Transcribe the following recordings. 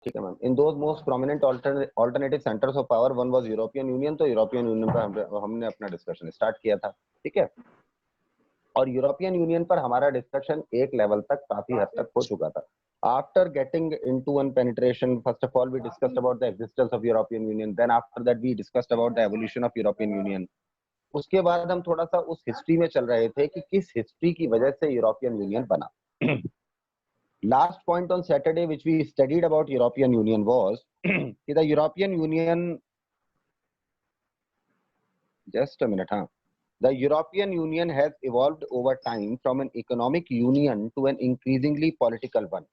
ठीक है ma'am, in those most prominent alternative centres of power one was European union. तो European union पर हमने अपना डिस्कशन स्टार्ट किया था, ठीक है। और यूरोपियन यूनियन पर हमारा डिस्कशन एक लेवल तक काफी हद तक हो चुका था। After getting into one penetration, first of all we discussed about the existence of European Union, then after that we discussed about the evolution of European Union. उसके बाद हम थोड़ा सा उस हिस्ट्री में चल रहे थे कि किस हिस्ट्री की वजह से यूरोपियन यूनियन बना। Last point on Saturday which we studied about European Union was कि the European Union, just a minute, the European Union has evolved over time from an economic union to an increasingly political one.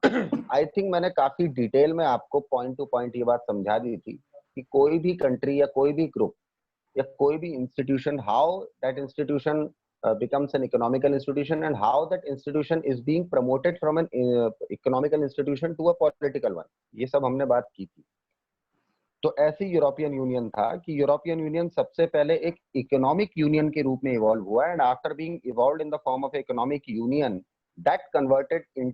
I think मैंने काफी detail में आपको point two point ये बात समझा दी थी कि कोई भी कंट्री या कोई भी ग्रुप या कोई भी institution, how that institution becomes an economical institution and how that institution is being promoted from an economical institution to a political one. ये सब हमने बात की थी। तो ऐसी यूरोपियन यूनियन था कि यूरोपियन यूनियन सबसे पहले एक इकोनॉमिक यूनियन के रूप में इवॉल्व हुआ and after being evolved in the form of economic union that converted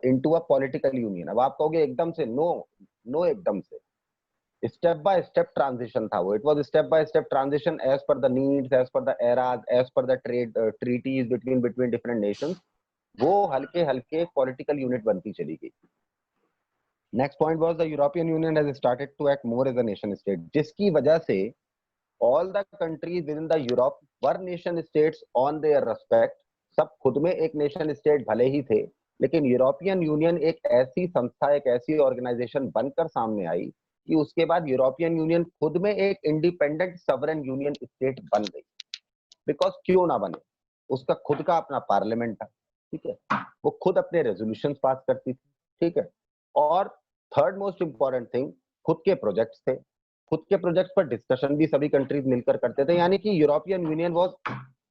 into a political union। अब आप कहोगे एकदम से, नो एकदम से, स्टेप बाय स्टेप ट्रांजिशन था वो। It was step by step transition as per the needs, as per the eras, as per the trade treaties between different nations. वो हल्के हल्के पॉलिटिकल यूनिट बनती चली गई। Next point was the European Union has started to act more as a nation state, जिसकी वजह से all the countries within the Europe were nation states on their respect. सब खुद में एक नेशन स्टेट भले ही थे, लेकिन यूरोपियन यूनियन एक ऐसी संस्था, एक ऐसी ऑर्गेनाइजेशन बनकर सामने आई कि उसके बाद यूरोपियन यूनियन खुद में एक इंडिपेंडेंट सॉवरेन यूनियन स्टेट बन गई। बिकॉज क्यों ना बने, उसका खुद का अपना पार्लियामेंट था, ठीक है, वो खुद अपने रेजोल्यूशंस पास करती थी, ठीक है। और थर्ड मोस्ट इंपॉर्टेंट थिंग, खुद के प्रोजेक्ट्स थे, खुद के प्रोजेक्ट्स पर डिस्कशन भी सभी कंट्रीज मिलकर करते थे। यानी कि European union was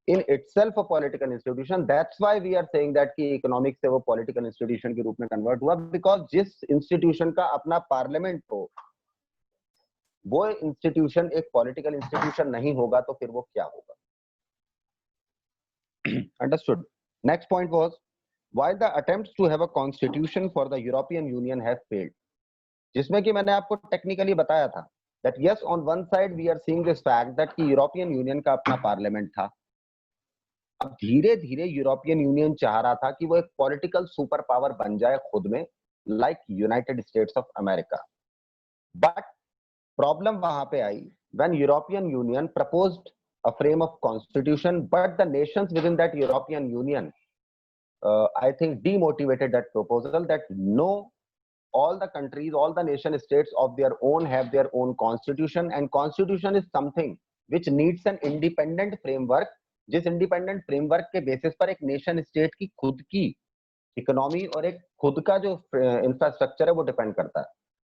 in itself a political institution. That's why we are saying that कि इकोनॉमिक से वो political institution के रूप में कन्वर्ट हुआ, because जिस institution का अपना पार्लियामेंट हो, वो इंस्टीट्यूशन एक पॉलिटिकल इंस्टीट्यूशन नहीं होगा तो फिर वो क्या होगा। Understood. Next point was, while the attempts to have a constitution for the European Union have failed, जिसमें कि मैंने आपको टेक्निकली बताया था that yes, on one side we are seeing this fact that कि यूरोपियन यूनियन का अपना parliament था। अब धीरे धीरे यूरोपियन यूनियन चाह रहा था कि वो एक पॉलिटिकल सुपर पावर बन जाए खुद में, like United States of America. But problem वहां पे आई when European Union proposed a frame of constitution, but the nations within that European Union I think demotivated that proposal, that no, all the countries, all the nation states of their own have their own constitution, and constitution is something which needs an independent framework, जिस independent framework के basis पर एक nation state की खुद की economy और एक खुद का जो इंफ्रास्ट्रक्चर है वो डिपेंड करता है।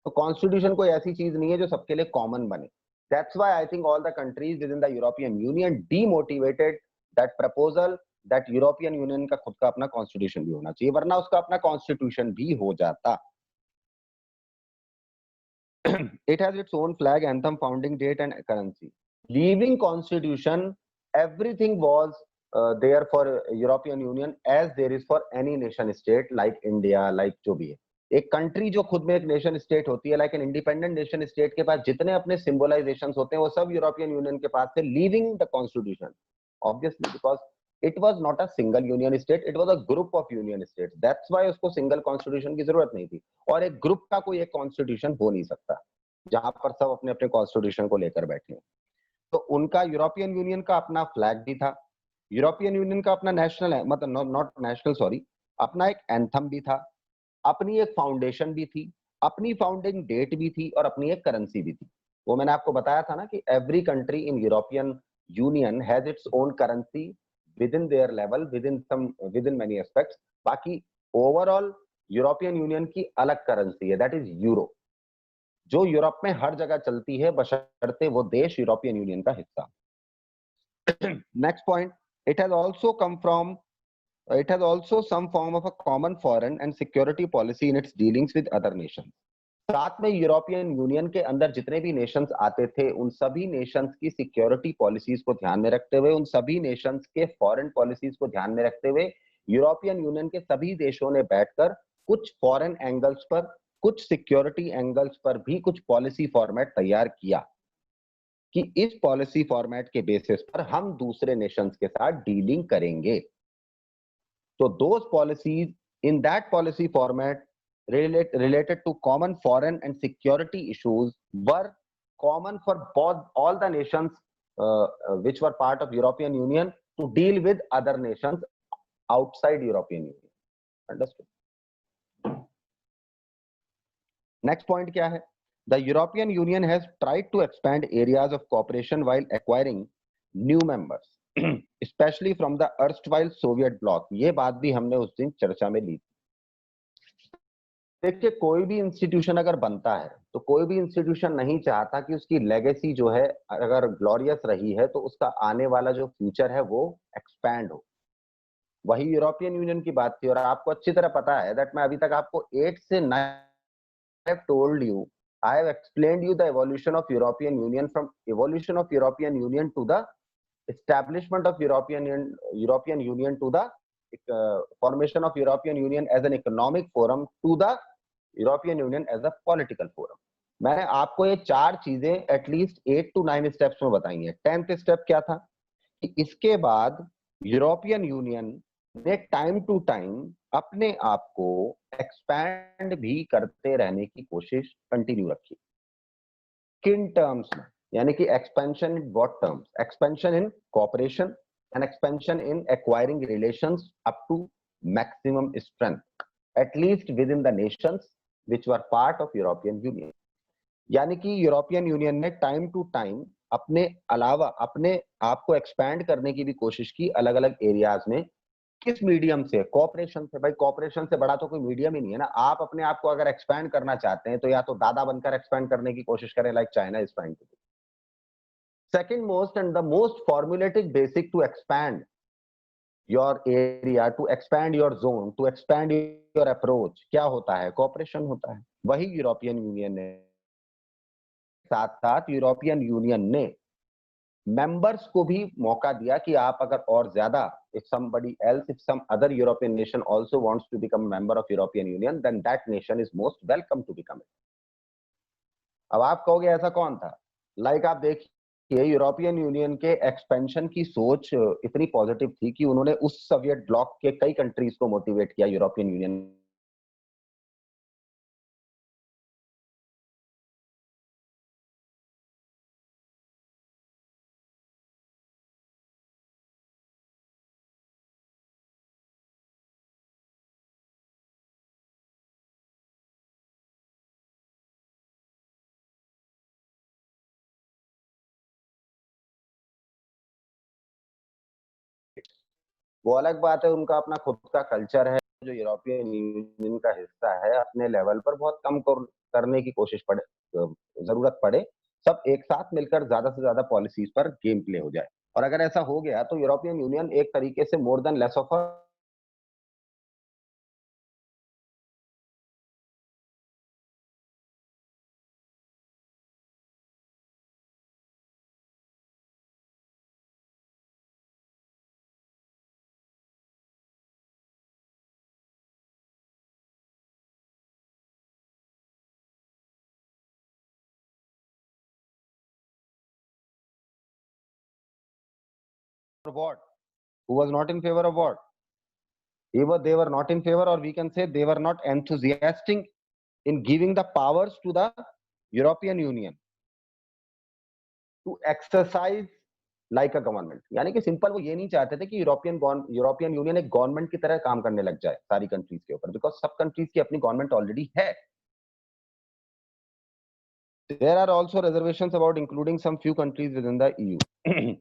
तो कॉन्स्टिट्यूशन कोई ऐसी चीज नहीं है जो सबके लिए कॉमन बने। That's why I think all the countries within the European union demotivated that proposal that European Union का खुद का अपना कॉन्स्टिट्यूशन भी होना चाहिए, वरना उसका अपना कॉन्स्टिट्यूशन भी हो जाता। It has its own flag, anthem, founding date and currency. Leaving constitution, everything was there for European Union as there is for any nation state like India, like जो भी है। एक कंट्री जो खुद में एक नेशन स्टेट होती है, like an independent nation state के पास जितने अपने सिंबलाइजेशंस होते हैं वो सब यूरोपियन यूनियन के पास थे, leaving the constitution obviously because it was not a single union state, it was a group of union states. That's why उसको सिंगल कॉन्स्टिट्यूशन की जरूरत नहीं थी। और एक ग्रुप का कोई एक कॉन्स्टिट्यूशन हो नहीं सकता जहां पर सब अपने अपने कॉन्स्टिट्यूशन को लेकर बैठे हैं। तो उनका यूरोपियन यूनियन का अपना फ्लैग भी था, यूरोपियन यूनियन का अपना नेशनल, मतलब नॉट नेशनल सॉरी, अपना एक एंथम भी था, अपनी एक फाउंडेशन भी थी, अपनी फाउंडिंग डेट भी थी और अपनी एक करेंसी भी थी। वो मैंने आपको बताया था ना कि every country in European Union has its own currency within their level, within many aspects। बाकी ओवरऑल यूरोपियन यूनियन की अलग करेंसी है, दैट इज यूरो, जो यूरोप में हर जगह चलती है बशर्ते वो देश यूरोपियन यूनियन का हिस्सा। Next point, it has also some form of a common foreign and security policy in its dealings with other nations। साथ में यूरोपियन यूनियन के अंदर जितने भी नेशंस आते थे उन सभी नेशंस की सिक्योरिटी पॉलिसीज को ध्यान में रखते हुए, उन सभी नेशंस के फॉरेन पॉलिसीज को ध्यान में रखते हुए यूरोपियन यूनियन के सभी देशों ने बैठकर कुछ फॉरेन एंगल्स पर कुछ सिक्योरिटी एंगल्स पर भी कुछ पॉलिसी फॉर्मेट तैयार किया कि इस पॉलिसी फॉर्मेट के बेसिस पर हम दूसरे नेशंस के साथ डीलिंग करेंगे। तो those policies in that policy format related to common foreign and security issues were common for both all the nations which were part of European Union to deal with other nations outside European Union. Understood? Next point क्या है? The European Union has tried to expand areas of cooperation while acquiring new members, especially from the erstwhile Soviet bloc. ये बात भी हमने उस दिन चर्चा में ली। देखिए, कोई भी इंस्टीट्यूशन अगर बनता है तो कोई भी इंस्टीट्यूशन नहीं चाहता कि उसकी लेगेसी जो है अगर ग्लोरियस रही है तो उसका आने वाला जो फ्यूचर है वो एक्सपैंड हो। वही यूरोपियन यूनियन की बात थी और आपको अच्छी तरह पता है दैट मैं अभी तक आपको 8 से 9 I have told you, I have explained you the evolution of European Union from evolution of European Union to the establishment of European Union to the formation of European Union as an economic forum to the European Union as a political forum. मैंने आपको ये 4 चीजें at least 8 to 9 steps में बताई हैं। 10th step क्या था कि इसके बाद यूरोपियन यूनियन ने टाइम टू टाइम अपने आप को एक्सपैंड भी करते रहने की कोशिश कंटिन्यू रखी। किन टर्म्स में? यानी कि expansion in what terms? Expansion in cooperation and expansion in acquiring relations up to maximum strength at least within the nations which were part of European Union। यानी कि यूरोपियन यूनियन ने time to time अपने अलावा अपने आप को expand करने की भी कोशिश की अलग अलग एरियाज में। किस मीडियम से? कोऑपरेशन से। भाई कोऑपरेशन से बड़ा तो कोई मीडियम ही नहीं है ना। आप अपने आप को अगर एक्सपैंड करना चाहते हैं तो या तो दादा बनकर एक्सपैंड करने की कोशिश करें like China is trying to do. Second most and the most formulated basic to expand your area, to expand your zone, to expand your approach क्या होता है? कोऑपरेशन होता है। वही यूरोपियन यूनियन ने साथ साथ यूरोपियन यूनियन ने मेंबर्स को भी मौका दिया कि आप अगर और ज्यादा if somebody else, if some other European nation also wants to become a member of European Union, then that nation is most welcome to become it। अब आप कहोगे ऐसा कौन था? लाइक आप देखिए यूरोपियन यूनियन के एक्सपेंशन की सोच इतनी पॉजिटिव थी कि उन्होंने उस सोवियत ब्लॉक के कई कंट्रीज को मोटिवेट किया यूरोपियन यूनियन वो अलग बात है, उनका अपना खुद का कल्चर है जो यूरोपियन यूनियन का हिस्सा है अपने लेवल पर बहुत कम करने की कोशिश पड़े जरूरत पड़े सब एक साथ मिलकर ज्यादा से ज्यादा पॉलिसीज पर गेम प्ले हो जाए। और अगर ऐसा हो गया तो यूरोपियन यूनियन एक तरीके से more than less of a what who was not in favor of what they were not in favor, or we can say they were not enthusiastic in giving the powers to the European Union to exercise like a government। यानी कि simple वो ये नहीं चाहते थे कि European union एक government की तरह काम करने लग जाए सारी कंट्रीज के ऊपर, बिकॉज सब कंट्रीज की अपनी गवर्नमेंट ऑलरेडी है। There are also reservations about including some few countries within the EU।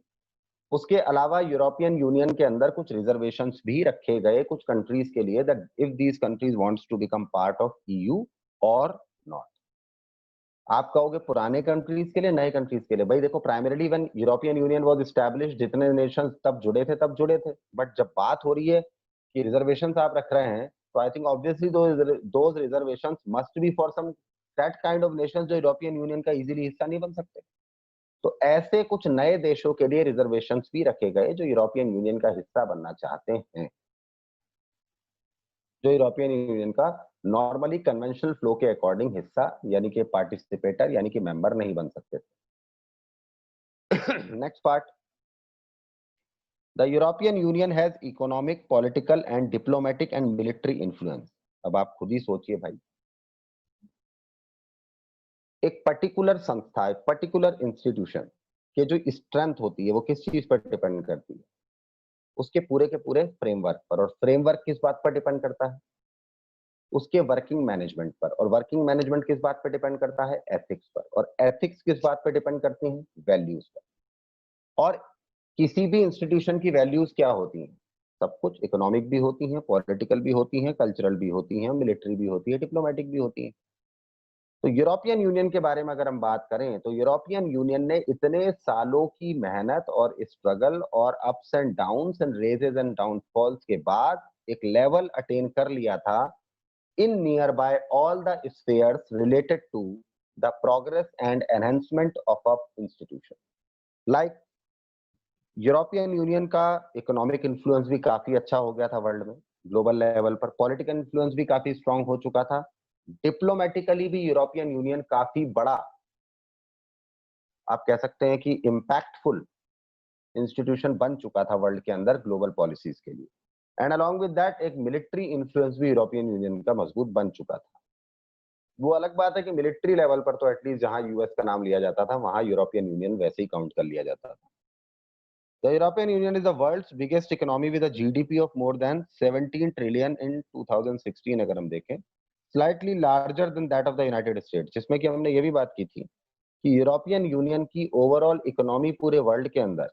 उसके अलावा यूरोपियन यूनियन के अंदर कुछ रिजर्वेशंस भी रखे गए कुछ कंट्रीज के लिए that if these countries wants to become part of EU और नॉट। आप कहोगे पुराने कंट्रीज के लिए नए कंट्रीज के लिए? भाई देखो primarily when European union was established जितने नेशंस तब जुड़े थे, बट जब बात हो रही है कि रिजर्वेशंस आप रख रहे हैं तो I think obviously those reservations must be for some that kind of nations जो यूरोपियन यूनियन का इजीली हिस्सा नहीं बन सकते। तो ऐसे कुछ नए देशों के लिए रिजर्वेशंस भी रखे गए जो यूरोपियन यूनियन का हिस्सा बनना चाहते हैं, जो यूरोपियन यूनियन का नॉर्मली कन्वेंशनल फ्लो के अकॉर्डिंग हिस्सा यानी कि पार्टिसिपेटर यानी कि मेंबर नहीं बन सकते थे। Next part, the European Union has economic, political and diplomatic and military influence. अब आप खुद ही सोचिए भाई, एक पर्टिकुलर संस्था, एक पर्टिकुलर इंस्टीट्यूशन के जो स्ट्रेंथ होती है वो किस चीज पर डिपेंड करती है? उसके पूरे के पूरे फ्रेमवर्क पर। और फ्रेमवर्क किस बात पर डिपेंड करता है? उसके वर्किंग मैनेजमेंट पर। और वर्किंग मैनेजमेंट किस बात पर डिपेंड करता है? एथिक्स पर। और एथिक्स किस बात पर डिपेंड करती हैं? वैल्यूज पर। और किसी भी इंस्टीट्यूशन की वैल्यूज क्या होती हैं? सब कुछ, इकोनॉमिक भी होती हैं, पॉलिटिकल भी होती हैं, कल्चरल भी होती हैं, मिलिट्री भी होती है, डिप्लोमेटिक भी होती हैं। तो यूरोपियन यूनियन के बारे में अगर हम बात करें तो यूरोपियन यूनियन ने इतने सालों की मेहनत और स्ट्रगल और ups and downs and raises and downfalls के बाद एक लेवल अटेन कर लिया था in nearby all the spheres related to the progress and enhancement of a institution. Like European Union का इकोनॉमिक इन्फ्लुएंस भी काफी अच्छा हो गया था वर्ल्ड में, ग्लोबल लेवल पर। पॉलिटिकल इन्फ्लुएंस भी काफी स्ट्रांग हो चुका था। डिप्लोमेटिकली भी यूरोपियन यूनियन काफी बड़ा, आप कह सकते हैं कि इम्पैक्टफुल इंस्टीट्यूशन बन चुका था वर्ल्ड के अंदर ग्लोबल पॉलिसीज के लिए। एंड अलॉन्ग विद दैट एक मिलिट्री इन्फ्लुएंस भी यूरोपियन यूनियन का मजबूत बन चुका था। वो अलग बात है कि मिलिट्री लेवल पर तो एटलीस्ट जहां यूएस का नाम लिया जाता था वहां यूरोपियन यूनियन वैसे ही काउंट कर लिया जाता था। The European Union is the world's biggest economy with a GDP of more than 17 trillion in 2016। अगर हम देखें, slightly larger than that of the United States, जिसमें कि हमने ये भी बात की थी कि यूरोपियन यूनियन की ओवरऑल इकोनॉमी पूरे वर्ल्ड के अंदर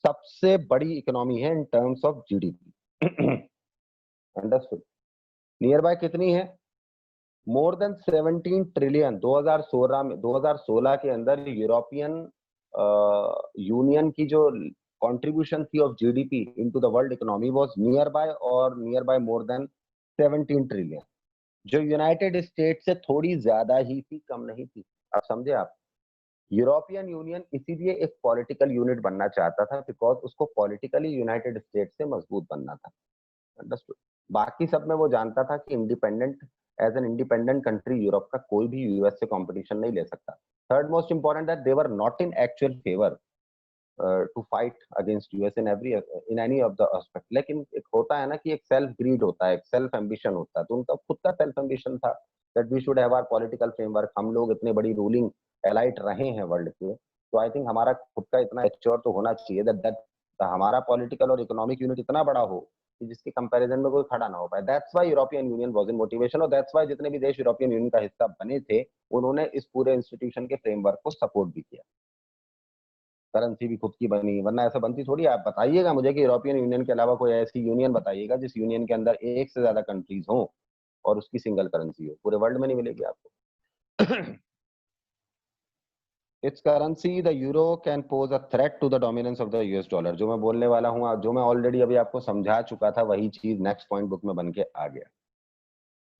सबसे बड़ी इकोनॉमी है in terms of GDP. Understood? Nearby कितनी है? मोर देन 17 ट्रिलियन। 2016 के अंदर यूरोपियन यूनियन की जो कंट्रीब्यूशन थी of GDP into the world economy was near by more than 17 trillion, जो यूनाइटेड स्टेट से थोड़ी ज्यादा ही थी, कम नहीं थी। आप समझे? आप यूरोपियन यूनियन इसीलिए एक पॉलिटिकल यूनिट बनना चाहता था बिकॉज उसको पॉलिटिकली यूनाइटेड स्टेट से मजबूत बनना था। अंडरस्टूड? बाकी सब में वो जानता था कि independent, as an independent country Europe का कोई भी यूएस से कंपटीशन नहीं ले सकता। Third most important that they were not in actual favour to fight against US in any of the aspect. लेकिन एक होता है ना कि एक सेल्फ ग्रीड होता है, एक सेल्फ एम्बिशन होता है, तो उनका खुद का सेल्फ एम्बिशन था that we should have our political framework. हम लोग इतने बड़ी रूलिंग एलाइट रहे हैं वर्ल्ड के, तो आई थिंक हमारा खुद का इतना एच्योर तो होना चाहिए दैट हमारा पॉलिटिकल और इकोनॉमिक यूनिट इतना बड़ा हो कि जिसके कंपैरिजन में कोई खड़ा ना हो पाए। That's why European union was in motivation, और दैट्स व्हाई जितने भी देश यूरोपियन यूनियन का हिस्सा बने थे उन्होंने इस पूरे इंस्टीट्यूशन के फ्रेमवर्क को सपोर्ट भी किया। करेंसी भी खुद की बनी, वरना ऐसा बनती थोड़ी। आप बताइएगा मुझे कि यूरोपियन यूनियन के अलावा कोई ऐसी यूनियन बताइएगा जिस यूनियन के अंदर एक से ज्यादा कंट्रीज हो और उसकी सिंगल करेंसी हो। पूरे वर्ल्ड में नहीं मिलेगी आपको। Its currency the euro can pose a threat to the dominance of the US dollar. जो मैं बोलने वाला हूँ, जो मैं ऑलरेडी अभी आपको समझा चुका था, वही चीज नेक्स्ट पॉइंट बुक में बन के आ गया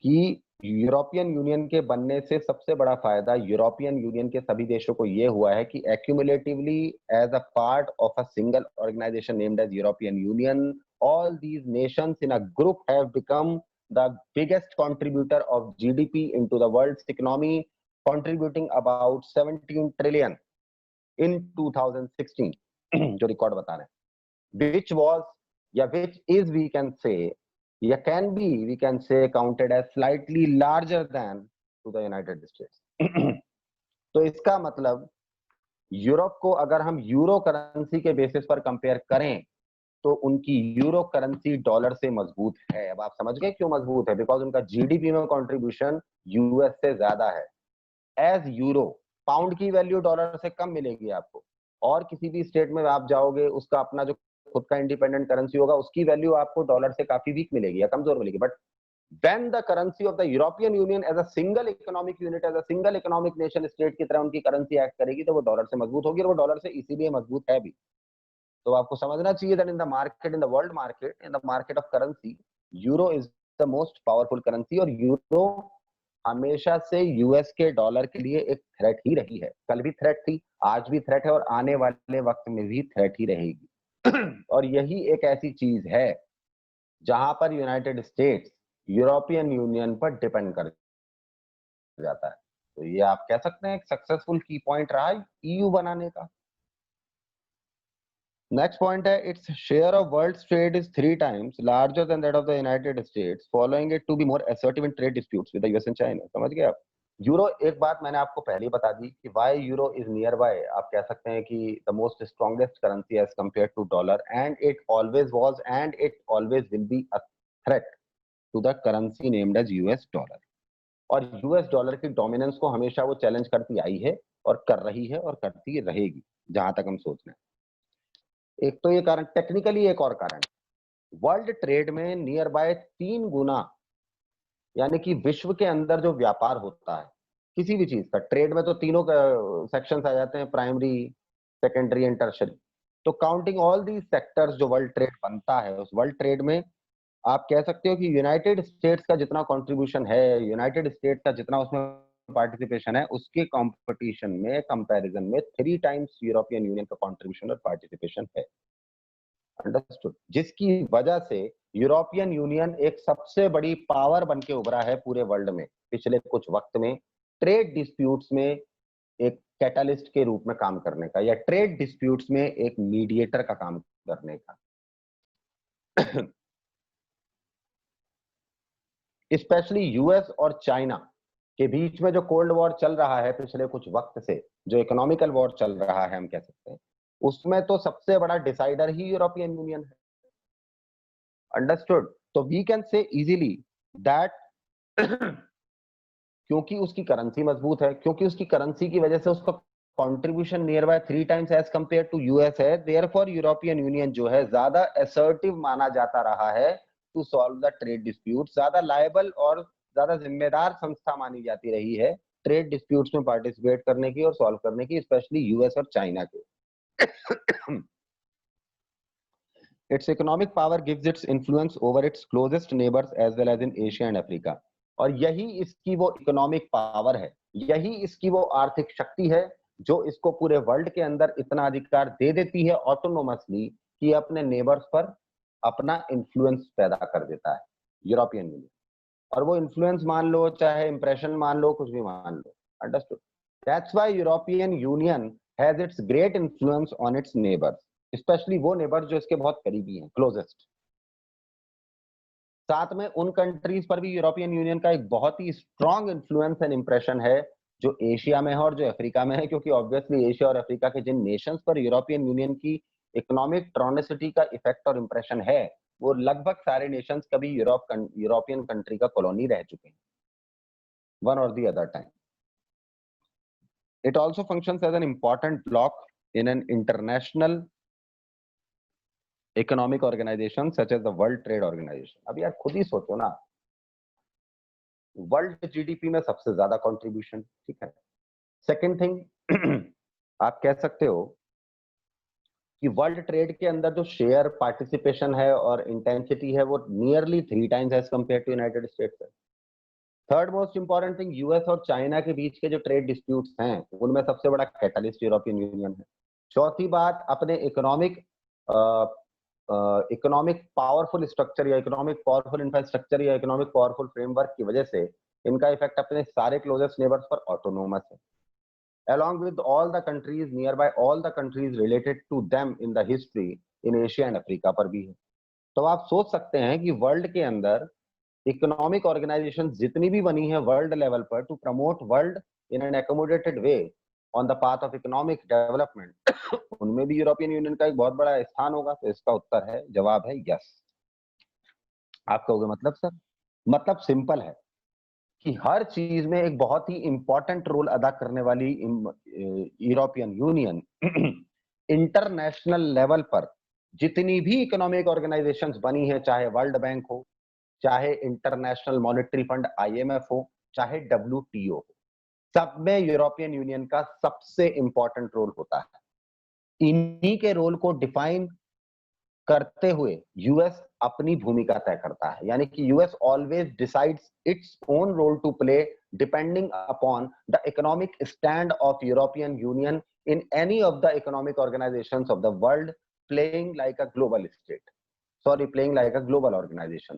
कि यूरोपियन यूनियन के बनने से सबसे बड़ा फायदा यूरोपियन यूनियन के सभी देशों को यह हुआ है कि accumulatively as a part of a single organization named as European Union, all these nations in a group have become the biggest contributor of GDP into the world's economy, contributing about 17 trillion in 2016, जो record बता रहे हैं, which was या which is we can say या can be we can say counted as slightly larger than to the United States। तो इसका मतलब Europe को अगर हम यूरो करेंसी के बेसिस पर कंपेयर करें तो उनकी यूरो करेंसी डॉलर से मजबूत है। अब आप समझ गए क्यों मजबूत है? बिकॉज उनका जीडीपी में कंट्रीब्यूशन यूएस से ज्यादा है। एज यूरो, पाउंड की वैल्यू डॉलर से कम मिलेगी आपको, और किसी भी स्टेट में आप जाओगे उसका अपना जो खुद का इंडिपेंडेंट करेंसी होगा उसकी वैल्यू आपको डॉलर से काफी वीक मिलेगी या कमजोर मिलेगी। But when the currency of the European Union as a single economic unit, as a single economic nation state की तरह उनकी करेंसी एक्ट करेगी तो वो डॉलर से मजबूत होगी, और वो डॉलर से इसीलिए मजबूत है भी। तो आपको समझना चाहिए that in the market, in the world market, in the market of currency, euro is the most powerful currency, और यूरो हमेशा से यूएस के डॉलर के लिए एक थ्रेट ही रही है। कल भी थ्रेट थी, आज भी थ्रेट है, और आने वाले वक्त में भी थ्रेट ही रहेगी। और यही एक ऐसी चीज है जहां पर यूनाइटेड स्टेट्स यूरोपियन यूनियन पर डिपेंड कर जाता है। तो ये आप कह सकते हैं एक सक्सेसफुल की पॉइंट रहा है ईयू बनाने का। नेक्स्ट पॉइंट है, its share of world trade is 3 times larger than that of the United States, following it to be more assertive in trade disputes with the US and China. समझ गए आप? Euro, एक बात मैंने आपको पहले ही बता दी कि why euro is nearby, आप कह सकते हैं कि the most strongest currency as compared to dollar, and it always was and it always will be a threat to the currency named as US dollar. और US dollar की dominance को हमेशा वो चैलेंज करती आई है और कर रही है और करती रहेगी, जहां तक हम सोच रहे हैं। एक तो ये कारण, टेक्निकली एक और कारण, वर्ल्ड ट्रेड में नियर बाय 3 गुना, यानी कि विश्व के अंदर जो व्यापार होता है किसी भी चीज का, ट्रेड में तो तीनों सेक्शंस आ जाते हैं, प्राइमरी, सेकेंडरी एंड टर्शरी। तो काउंटिंग ऑल दी सेक्टर्स जो वर्ल्ड ट्रेड बनता है, उस वर्ल्ड ट्रेड में आप कह सकते हो कि यूनाइटेड स्टेट्स का जितना कंट्रीब्यूशन है, यूनाइटेड स्टेट्स का जितना उसमें पार्टिसिपेशन है, उसके कंपटीशन में, कंपैरिजन में 3 times यूरोपियन यूनियन का कंट्रीब्यूशन और पार्टिसिपेशन है। अंडरस्टूड? जिसकी वजह से यूरोपियन यूनियन एक सबसे बड़ी पावर बन के उभरा है पूरे वर्ल्ड में पिछले कुछ वक्त में, ट्रेड डिस्प्यूट्स में एक कैटलिस्ट के रूप में काम करने का, या ट्रेड डिस्प्यूट्स में एक मीडिएटर का काम करने का। स्पेशली यूएस और चाइना के बीच में जो कोल्ड वॉर चल रहा है पिछले कुछ वक्त से, जो इकोनॉमिकल वॉर चल रहा है हम कह सकते हैं, उसमें तो सबसे बड़ा डिसाइडर ही यूरोपियन यूनियन है। अंडरस्टूड? तो we can say easily that क्योंकि उसकी करेंसी मजबूत है, क्योंकि उसकी करेंसी की वजह से उसका contribution nearby 3 times as compare to US है, देयरफॉर यूरोपियन यूनियन जो है ज्यादा असर्टिव माना जाता रहा है to solve the trade dispute, ज्यादा लायबल और ज्यादा जिम्मेदार संस्था मानी जाती रही है ट्रेड डिस्प्यूट्स में पार्टिसिपेट करने की और सॉल्व करने की, स्पेशली यूएस और चाइना के। Its economic power gives its influence over its closest neighbors as well as in Asia and Africa. और यही इसकी वो इकोनॉमिक पावर है, यही इसकी वो आर्थिक शक्ति है जो इसको पूरे वर्ल्ड के अंदर इतना अधिकार दे देती है ऑटोनोमसली कि अपने नेबर्स पर अपना इन्फ्लुएंस पैदा कर देता है यूरोपियन यूनियन। और वो इन्फ्लुएंस मान लो, चाहे इंप्रेशन मान लो, कुछ भी मान लो। Understood? That's why European Union has its great influence on its neighbours, specially वो नेबर जो इसके बहुत करीबी हैं, क्लोजेस्ट। साथ में उन कंट्रीज पर भी यूरोपियन यूनियन का एक बहुत ही स्ट्रॉन्ग इन्फ्लुएंस एंड इंप्रेशन है जो एशिया में है और जो अफ्रीका में है, क्योंकि ऑब्वियसली एशिया और अफ्रीका के जिन नेशंस पर यूरोपियन यूनियन की इकोनॉमिक ट्रोनिसिटी का इफेक्ट और इंप्रेशन है, वो लगभग सारे नेशंस कभी यूरोपियन कंट्री का कॉलोनी रह चुके हैं, वन और the other time. It also functions as an important bloc in an international economic organization such as the World Trade Organization. अब यार खुद ही सोचो ना, वर्ल्ड जीडीपी में सबसे ज्यादा कंट्रीब्यूशन, ठीक है। सेकंड थिंग, आप कह सकते हो कि वर्ल्ड ट्रेड के अंदर जो शेयर पार्टिसिपेशन है और इंटेंसिटी है वो nearly 3 times as compare to United States है। Third most important thing, US और चाइना के बीच के जो ट्रेड डिस्प्यूट्स हैं उनमें सबसे बड़ा कैटलिस्ट यूरोपियन यूनियन है। चौथी बात, अपने इकोनॉमिक पावरफुल स्ट्रक्चर या इकोनॉमिक पावरफुल इंफ्रास्ट्रक्चर या इकोनॉमिक पावरफुल फ्रेमवर्क की वजह से इनका इफेक्ट अपने सारे क्लोजेस्ट नेबर्स पर ऑटोनोमस है, along with all the countries nearby, all the countries related to them in the history in Asia and Africa पर भी है। तो आप सोच सकते हैं कि वर्ल्ड के अंदर इकोनॉमिक ऑर्गेनाइजेशन जितनी भी बनी है वर्ल्ड लेवल पर to promote world in an accommodated way on the path of economic development, उनमें भी यूरोपियन यूनियन का एक बहुत बड़ा स्थान होगा। तो इसका उत्तर है, जवाब है यस। आप कहोगे मतलब सर? मतलब सिंपल है कि हर चीज में एक बहुत ही इंपॉर्टेंट रोल अदा करने वाली यूरोपियन यूनियन इंटरनेशनल लेवल पर जितनी भी इकोनॉमिक ऑर्गेनाइजेशंस बनी है, चाहे वर्ल्ड बैंक हो, चाहे इंटरनेशनल मॉनेटरी फंड आईएमएफ हो, चाहे डब्ल्यूटीओ हो, सब में यूरोपियन यूनियन का सबसे इंपॉर्टेंट रोल होता है। इन्हीं के रोल को डिफाइन करते हुए यूएस अपनी भूमिका तय करता है, यानी कि US always decides its own role to play depending upon the economic stand of European Union in any of the economic organizations of the world, playing like a global state, sorry, playing like a global organization.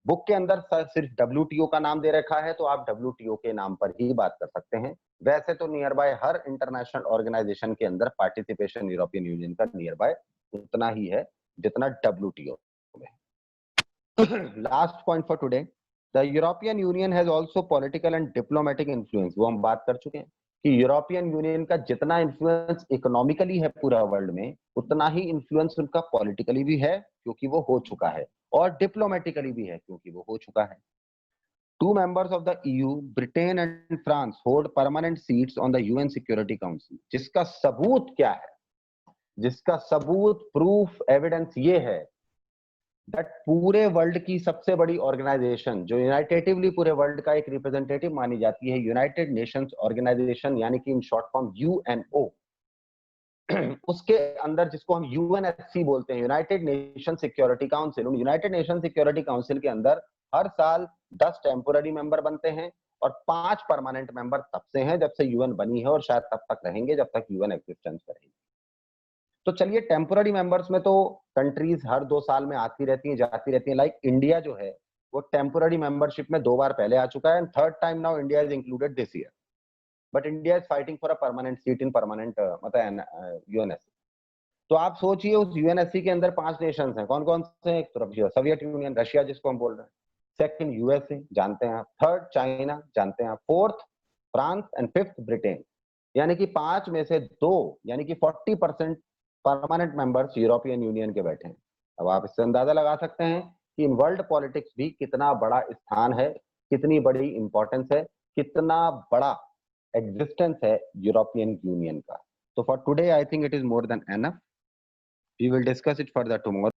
Book के अंदर सिर्फ WTO का नाम दे रखा है, तो आप WTO के नाम पर ही बात कर सकते हैं। वैसे तो नियर बाय हर इंटरनेशनल ऑर्गेनाइजेशन के अंदर पार्टिसिपेशन यूरोपियन यूनियन का नियर बाय उतना ही है जितना WTO में। Last point for today, the European Union has also political and diplomatic influence. वो हम बात कर चुके हैं कि यूरोपियन यूनियन का जितना इन्फ्लुएंस इकोनॉमिकली है पूरा वर्ल्ड में, उतना ही इन्फ्लुएंस उनका पॉलिटिकली भी है, क्योंकि वो हो चुका है, और डिप्लोमेटिकली भी है, क्योंकि वो हो चुका है। Two members of the EU, Britain and France, hold permanent seats on the UN Security Council. जिसका सबूत क्या है? जिसका सबूत, प्रूफ, एविडेंस ये है दैट पूरे वर्ल्ड की सबसे बड़ी ऑर्गेनाइजेशन, जो यूनाइटेटिवली पूरे वर्ल्ड का एक रिप्रेजेंटेटिव मानी जाती है, यूनाइटेड नेशंस ऑर्गेनाइजेशन, यानी कि इन शॉर्ट फॉर्म UNO, उसके अंदर जिसको हम UNSC बोलते हैं, यूनाइटेड नेशन सिक्योरिटी काउंसिल, उन यूनाइटेड नेशन सिक्योरिटी काउंसिल के अंदर हर साल 10 टेम्पोररी मेंबर बनते हैं और 5 परमानेंट मेंबर तब से हैं जब से यूएन बनी है, और शायद तब तक रहेंगे जब तक यूएन एग्जिस्टेंस करेगी। तो चलिए, टेम्पोररी मेंबर्स में तो कंट्रीज हर 2 साल में आती रहती हैं, जाती रहती हैं। लाइक इंडिया जो है, वो टेम्पोररी मेंबरशिप में 2 बार पहले आ चुका है, and third time now India is included this year, but India is fighting for a permanent seat in permanent मतलब यूएनएससी। तो आप सोचिए, उस यूएनएससी के अंदर 5 नेशंस हैं। कौन कौन से हैं? एक तरफ सोवियत यूनियन, रशिया जिसको हम बोल रहे हैं, सेकंड यूएसए, जानते हैं आप, थर्ड चाइना, जानते हैं आप, fourth France, and fifth Britain. यानी कि 5 में से 2, यानी कि 40% परमानेंट मेंबर्स यूरोपियन यूनियन के बैठे हैं। अब आप इससे अंदाजा लगा सकते हैं कि इन वर्ल्ड पॉलिटिक्स भी कितना बड़ा स्थान है, कितनी बड़ी इंपॉर्टेंस है, कितना बड़ा एग्जिस्टेंस है यूरोपियन यूनियन का। So for today, I think it is more than enough. We will discuss it further tomorrow.